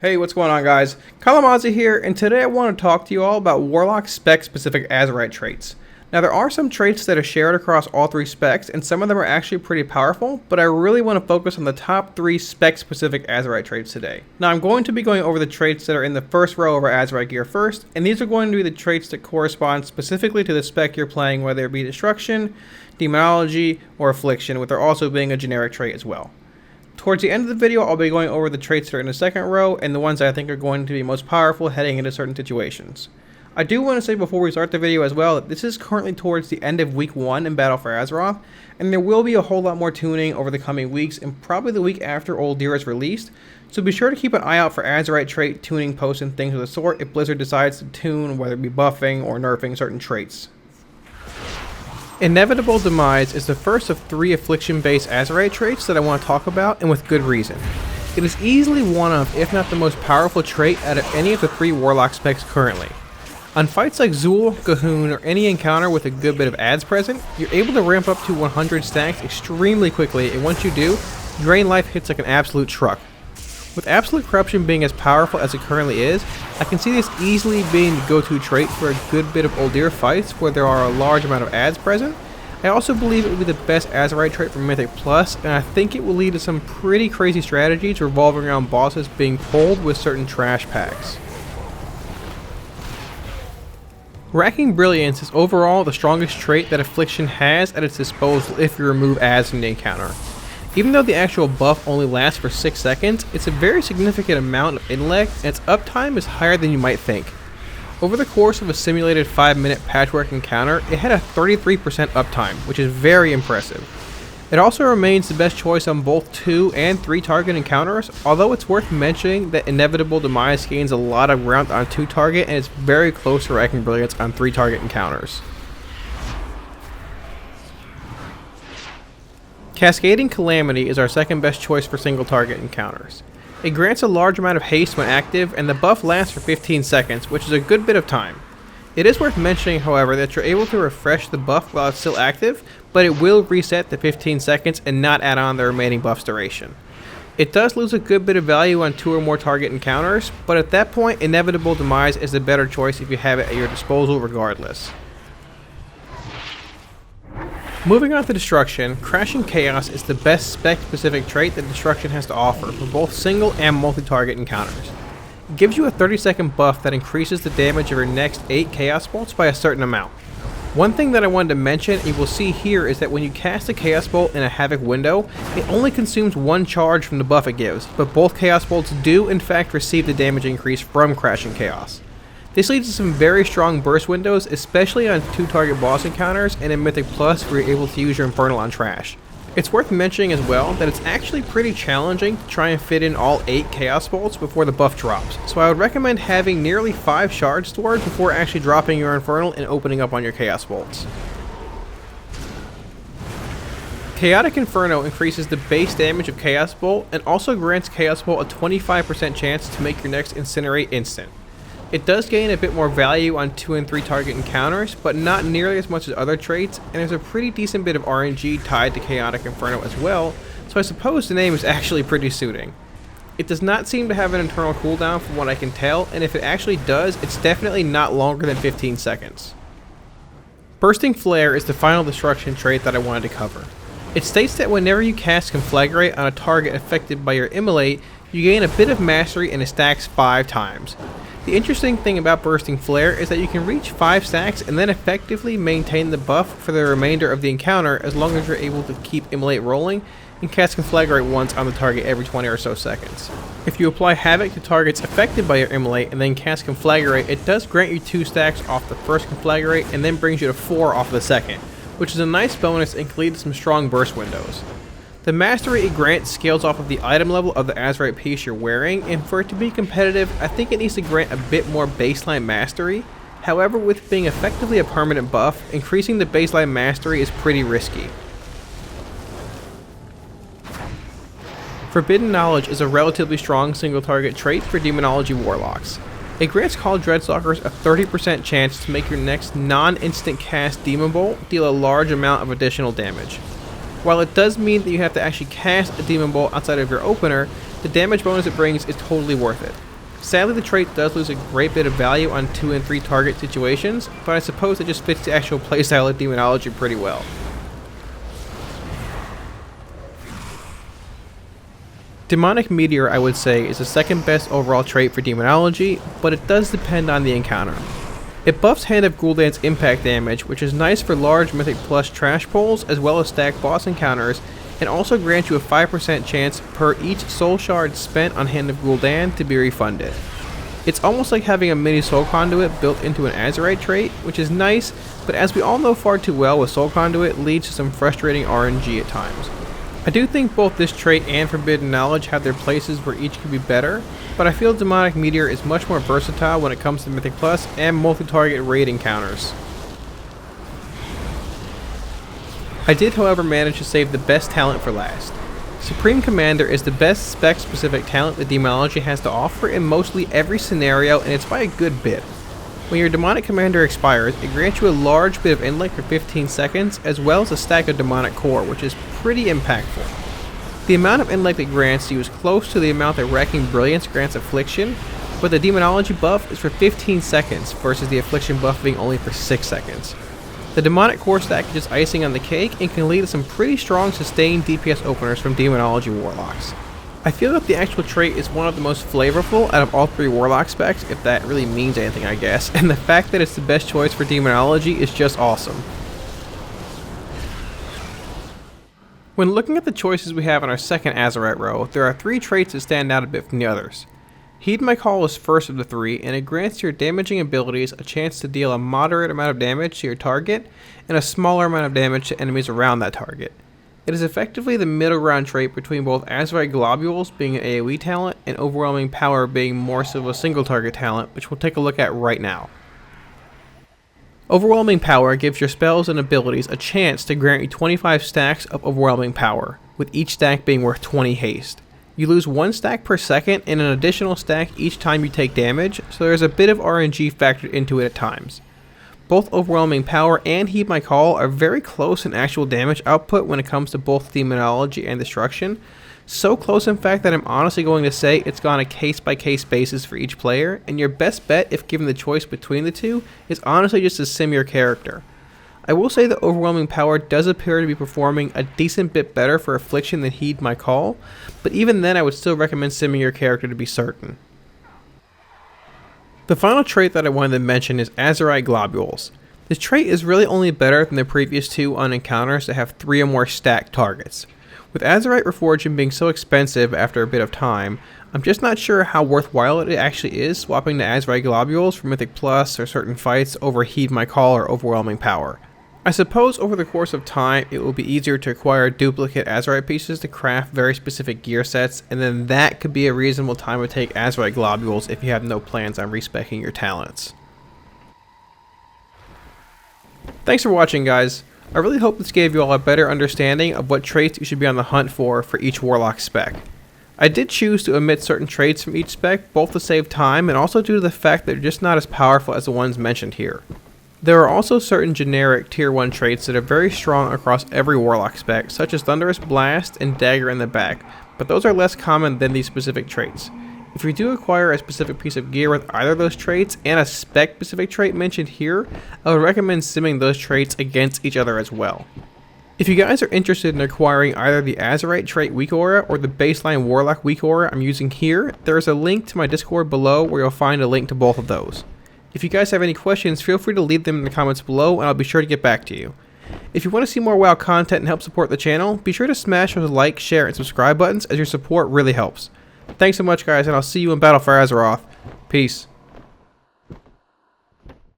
Hey, what's going on, guys? Kalamazi here, and today I want to talk to you all about Warlock spec-specific Azerite traits. Now, there are some traits that are shared across all three specs, and some of them are actually pretty powerful, but I really want to focus on the top 3 spec-specific Azerite traits today. Now, I'm going to be going over the traits that are in the first row of our Azerite gear first, and these are going to be the traits that correspond specifically to the spec you're playing, whether it be Destruction, Demonology, or Affliction, with there also being a generic trait as well. Towards the end of the video, I'll be going over the traits that are in the second row and the ones that I think are going to be most powerful heading into certain situations. I do want to say before we start the video as well that this is currently towards the end of week 1 in Battle for Azeroth, and there will be a whole lot more tuning over the coming weeks and probably the week after Uldir is released, so be sure to keep an eye out for Azerite trait tuning posts and things of the sort if Blizzard decides to tune, whether it be buffing or nerfing certain traits. Inevitable Demise is the first of 3 Affliction-based Azerite traits that I want to talk about, and with good reason. It is easily one of, if not the most powerful trait out of any of the 3 Warlock specs currently. On fights like Zul, Gahoon, or any encounter with a good bit of ads present, you're able to ramp up to 100 stacks extremely quickly, and once you do, drain life hits like an absolute truck. With Absolute Corruption being as powerful as it currently is, I can see this easily being the go-to trait for a good bit of Uldir fights where there are a large amount of ads present. I also believe it would be the best Azerite trait for Mythic Plus, and I think it will lead to some pretty crazy strategies revolving around bosses being pulled with certain trash packs. Racking Brilliance is overall the strongest trait that Affliction has at its disposal if you remove ads from the encounter. Even though the actual buff only lasts for 6 seconds, it's a very significant amount of intellect, and its uptime is higher than you might think. Over the course of a simulated 5-minute patchwork encounter, it had a 33% uptime, which is very impressive. It also remains the best choice on both 2 and 3 target encounters, although it's worth mentioning that Inevitable Demise gains a lot of ground on 2 target and it's very close to Racking Brilliance on 3 target encounters. Cascading Calamity is our second best choice for single target encounters. It grants a large amount of haste when active, and the buff lasts for 15 seconds, which is a good bit of time. It is worth mentioning, however, that you're able to refresh the buff while it's still active, but it will reset to 15 seconds and not add on the remaining buff's duration. It does lose a good bit of value on 2 or more target encounters, but at that point, Inevitable Demise is the better choice if you have it at your disposal regardless. Moving on to Destruction, Crashing Chaos is the best spec-specific trait that Destruction has to offer for both single and multi-target encounters. It gives you a 30-second buff that increases the damage of your next 8 Chaos Bolts by a certain amount. One thing that I wanted to mention, and you will see here, is that when you cast a Chaos Bolt in a Havoc window, it only consumes 1 charge from the buff it gives, but both Chaos Bolts do in fact receive the damage increase from Crashing Chaos. This leads to some very strong burst windows, especially on 2 target boss encounters and in Mythic Plus where you're able to use your Infernal on trash. It's worth mentioning as well that it's actually pretty challenging to try and fit in all 8 Chaos Bolts before the buff drops, so I would recommend having nearly 5 shard storage before actually dropping your Infernal and opening up on your Chaos Bolts. Chaotic Inferno increases the base damage of Chaos Bolt and also grants Chaos Bolt a 25% chance to make your next Incinerate instant. It does gain a bit more value on 2 and 3 target encounters, but not nearly as much as other traits, and there's a pretty decent bit of RNG tied to Chaotic Inferno as well, so I suppose the name is actually pretty suiting. It does not seem to have an internal cooldown from what I can tell, and if it actually does, it's definitely not longer than 15 seconds. Bursting Flare is the final Destruction trait that I wanted to cover. It states that whenever you cast Conflagrate on a target affected by your Immolate, you gain a bit of mastery and it stacks 5 times. The interesting thing about Bursting Flare is that you can reach 5 stacks and then effectively maintain the buff for the remainder of the encounter as long as you're able to keep Immolate rolling and cast Conflagrate once on the target every 20 or so seconds. If you apply Havoc to targets affected by your Immolate and then cast Conflagrate, it does grant you 2 stacks off the first Conflagrate and then brings you to 4 off the second, which is a nice bonus and can lead to some strong burst windows. The mastery it grants scales off of the item level of the Azerite piece you're wearing, and for it to be competitive, I think it needs to grant a bit more baseline mastery. However, with being effectively a permanent buff, increasing the baseline mastery is pretty risky. Forbidden Knowledge is a relatively strong single target trait for Demonology Warlocks. It grants Call Dreadstalkers a 30% chance to make your next non-instant cast Demon Bolt deal a large amount of additional damage. While it does mean that you have to actually cast a Demon Bolt outside of your opener, the damage bonus it brings is totally worth it. Sadly, the trait does lose a great bit of value on 2 and 3 target situations, but I suppose it just fits the actual playstyle of Demonology pretty well. Demonic Meteor, I would say, is the second best overall trait for Demonology, but it does depend on the encounter. It buffs Hand of Gul'dan's impact damage, which is nice for large Mythic Plus trash pulls as well as stacked boss encounters, and also grants you a 5% chance per each soul shard spent on Hand of Gul'dan to be refunded. It's almost like having a mini soul conduit built into an Azerite trait, which is nice, but as we all know far too well with soul conduit, leads to some frustrating RNG at times. I do think both this trait and Forbidden Knowledge have their places where each could be better, but I feel Demonic Meteor is much more versatile when it comes to Mythic Plus and multi-target raid encounters. I did, however, manage to save the best talent for last. Supreme Commander is the best spec-specific talent that Demonology has to offer in mostly every scenario, and it's by a good bit. When your Demonic Commander expires, it grants you a large bit of intellect for 15 seconds, as well as a stack of Demonic Core, which is pretty impactful. The amount of intellect it grants you is close to the amount that Wrecking Brilliance grants Affliction, but the Demonology buff is for 15 seconds versus the Affliction buff being only for 6 seconds. The Demonic Core stack is just icing on the cake and can lead to some pretty strong sustained DPS openers from Demonology Warlocks. I feel that the actual trait is one of the most flavorful out of all 3 Warlock specs, if that really means anything I guess, and the fact that it's the best choice for Demonology is just awesome. When looking at the choices we have in our second Azerite row, there are 3 traits that stand out a bit from the others. Heed My Call is first of the 3, and it grants your damaging abilities a chance to deal a moderate amount of damage to your target, and a smaller amount of damage to enemies around that target. It is effectively the middle ground trait between both Azerite Globules being an AoE talent, and Overwhelming Power being more so a single target talent, which we'll take a look at right now. Overwhelming Power gives your spells and abilities a chance to grant you 25 stacks of Overwhelming Power, with each stack being worth 20 haste. You lose 1 stack per second and an additional stack each time you take damage, so there's a bit of RNG factored into it at times. Both Overwhelming Power and Heed My Call are very close in actual damage output when it comes to both Demonology and Destruction, so close in fact that I'm honestly going to say it's on a case-by-case basis for each player, and your best bet if given the choice between the two is honestly just to sim your character. I will say that Overwhelming Power does appear to be performing a decent bit better for Affliction than Heed My Call, but even then I would still recommend simming your character to be certain. The final trait that I wanted to mention is Azerite Globules. This trait is really only better than the previous 2 on encounters that have 3 or more stacked targets. With Azerite Reforging being so expensive after a bit of time, I'm just not sure how worthwhile it actually is swapping to Azerite Globules for Mythic Plus or certain fights over Heed My Call or Overwhelming Power. I suppose over the course of time it will be easier to acquire duplicate Azerite pieces to craft very specific gear sets, and then that could be a reasonable time to take Azerite Globules if you have no plans on respecking your talents. Thanks for watching, guys. I really hope this gave you all a better understanding of what traits you should be on the hunt for each Warlock spec. I did choose to omit certain traits from each spec, both to save time and also due to the fact that they're just not as powerful as the ones mentioned here. There are also certain generic tier 1 traits that are very strong across every Warlock spec, such as Thunderous Blast and Dagger in the Back, but those are less common than these specific traits. If you do acquire a specific piece of gear with either of those traits and a spec-specific trait mentioned here, I would recommend simming those traits against each other as well. If you guys are interested in acquiring either the Azerite trait Weak Aura or the baseline Warlock Weak Aura I'm using here, there is a link to my Discord below where you'll find a link to both of those. If you guys have any questions, feel free to leave them in the comments below and I'll be sure to get back to you. If you want to see more WoW content and help support the channel, be sure to smash those like, share, and subscribe buttons as your support really helps. Thanks so much, guys, and I'll see you in battle for Azeroth. Peace.